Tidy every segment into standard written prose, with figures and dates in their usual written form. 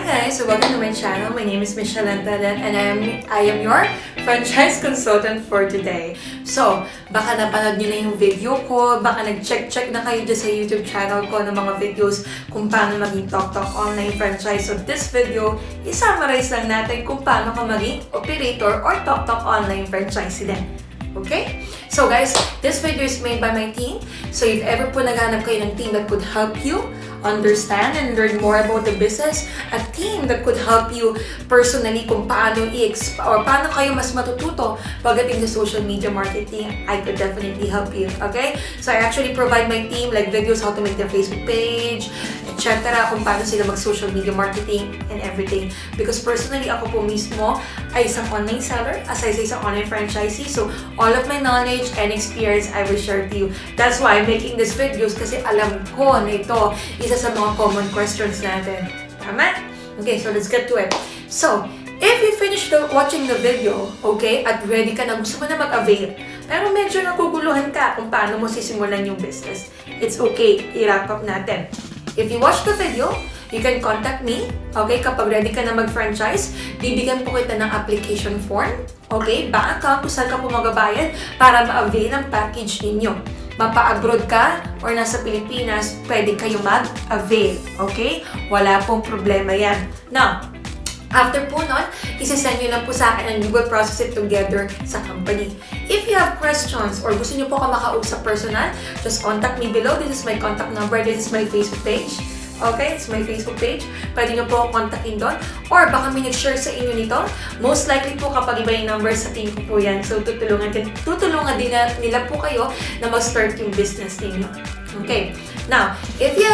Hi guys! So welcome to my channel. My name is Michelle Antalan and I am your franchise consultant for today. So, baka napanood nyo na yung video ko, baka nag-check na kayo dyan sa YouTube channel ko ng mga videos kung paano maging TOKTOK online franchise. So this video, i-summarize lang natin kung paano ka maging operator or TOKTOK online franchise din. Okay? So guys, this video is made by my team. So if ever po naghanap kayo ng team that could help you understand and learn more about the business, a team that could help you personally kung paano or paano kayo mas matututo pagdating sa social media marketing, I could definitely help you. Okay? So I actually provide my team like videos how to make their Facebook page, etc. kung paano sila mag-social media marketing and everything. Because personally, ako po mismo ay isang online seller, as I say, isang online franchisee. So all of my knowledge and experience I will share to you. That's why I'm making these videos kasi alam ko na ito isa sa mga common questions natin. Tama? Okay, so let's get to it. So, if you finish watching the video, okay, at ready ka na, gusto mo na mag-avail, pero medyo naguguluhan ka kung paano mo sisimulan yung business, it's okay, i-wrap up natin. If you watch the video, you can contact me, okay, kapag ready ka na mag-franchise, bibigyan po kita ng application form, okay, bank account kung saan ka po magabayad para ma-avail ang package ninyo. Mapa-abroad ka or nasa Pilipinas, pwede kayo mag-avail, okay? Wala pong problema yan. Now, after po nun, isasend nyo lang po sa akin and we will process it together sa company. If you have questions or gusto nyo po ka makausap personal, just contact me below. This is my contact number. This is my Facebook page. Okay, it's my Facebook page. Pwede nyo po kontakin doon. Or baka may nag-share sa inyo nito. Most likely po kapag iba yung number sa team ko po yan. So tutulungan din nila po kayo na mag-start yung business ninyo. Okay. Now, if you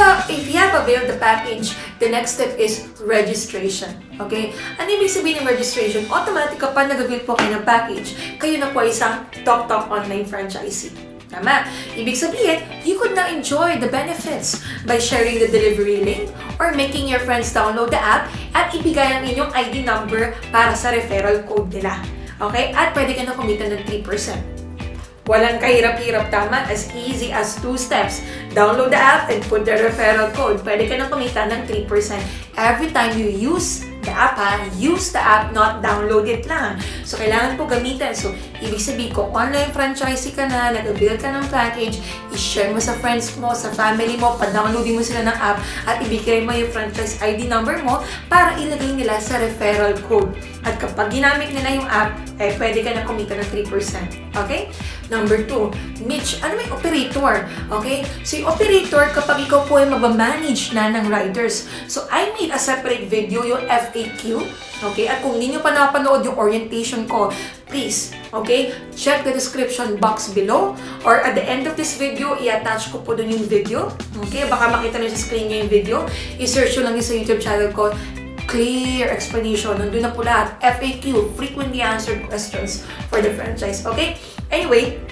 have availed the package, the next step is registration. Okay? Ano ibig sabihin ng registration? Automatic kapag nag-avail po kayo ng package, kayo na po isang TOKTOK online franchisee. Tama. Ibig sabihin, you could now enjoy the benefits by sharing the delivery link or making your friends download the app at ibigay ang inyong ID number para sa referral code nila. Okay? At pwede ka na kumita ng 3%. Walang kahirap-hirap, tama? As easy as 2 steps. Download the app and put the referral code. Pwede ka na kumita ng 3% every time you use the app, use the app, not download it lang. So, kailangan po gamitin. So, ibig sabihin ko, online franchisee ka na, nag-avail ka ng package, i-share mo sa friends mo, sa family mo, pa-downloadin mo sila ng app, at ibigay mo yung franchise ID number mo para ilagay nila sa referral code. At kapag ginamit nila yung app, pwede ka na kumita ng 3%. Okay? Number 2, Mitch, ano may operator? Okay? So, yung operator, kapag ikaw po ay mabamanage na ng riders. So, I made a separate video, yung FAQ. Okay? At kung hindi nyo pa napanood yung orientation ko, please, okay? Check the description box below. Or at the end of this video, i-attach ko po dun yung video. Okay? Baka makita nyo sa screen nyo yung video. I-search nyo lang yun sa YouTube channel ko. Clear explanation. Nandun na po lahat. FAQ, frequently answered questions for the franchise. Okay? Anyway,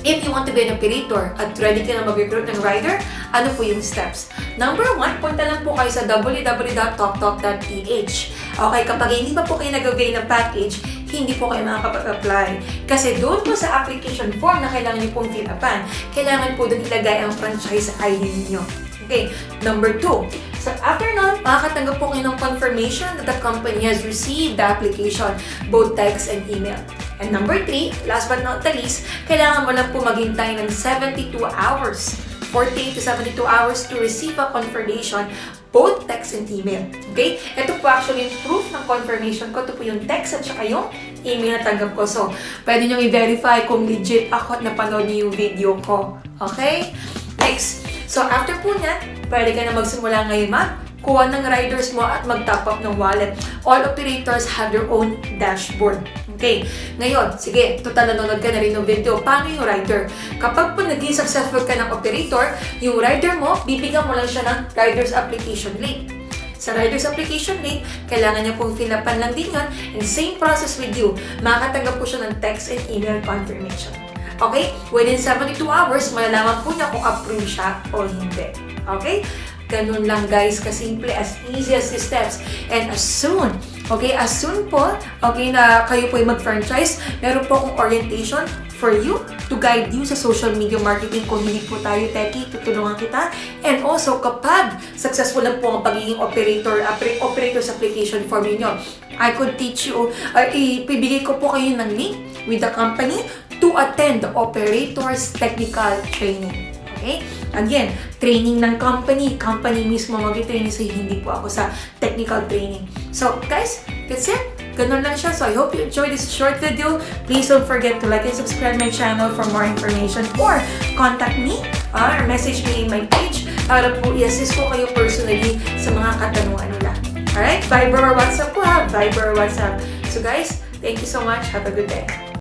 if you want to be an operator at ready ka na mag-recruit ng rider, ano po yung steps? Number 1, punta lang po kayo sa www.toktok.ph. Okay, kapag hindi pa po kayo nag-avail ng package, hindi po kayo makakapag-apply. Kasi doon po sa application form na kailangan niyo pong fill-upan, kailangan po doon ilagay ang franchise ID niyo. Okay, number 2. So after nun, makakatanggap po kayo ng confirmation that the company has received the application, both text and email. And number 3, last but not the least, kailangan mo lang po maghintay ng 72 hours, 48 to 72 hours to receive a confirmation, both text and email. Okay? Ito po actually yung proof ng confirmation ko. Ito po yung text at saka yung email na tanggap ko. So, pwede nyo i-verify kung legit ako at napanood nyo yung video ko. Okay? Next. So, after po niyan, pwede ka na magsimula ngayon kuha ng riders mo at mag-top up ng wallet. All operators have their own dashboard. Okay. Ngayon, sige, total nanonood ka na rin ng video. Paano yung rider? Kapag po naging successful ka ng operator, yung rider mo, bibigyan mo lang siya ng rider's application link. Sa rider's application link, kailangan niya pong fill-upan lang din yun, and same process with you. Makakatanggap po siya ng text and email confirmation. Okay? Within 72 hours, malalaman po niya kung approve siya o hindi. Okay? Ganun lang guys, kasimple, as easy as these steps. And as soon po, okay, na kayo po ay mag-franchise, meron po akong orientation for you, to guide you sa social media marketing. Kung hindi po tayo techie, tutulungan kita. And also, kapag successful na po ang pagiging operator's application form niyo, I could teach you, ipibigay ko po kayo ng link with the company to attend the operator's technical training. Okay? Again, training ng company mismo mag-training sa'yo, hindi po ako sa technical training. So, guys, that's it. Ganun lang siya. So, I hope you enjoyed this short video. Please don't forget to like and subscribe my channel for more information or contact me or message me in my page para po i-assist ko kayo personally sa mga katanungan nila. Alright? Viber or WhatsApp po ha. Viber or WhatsApp. So, guys, thank you so much. Have a good day.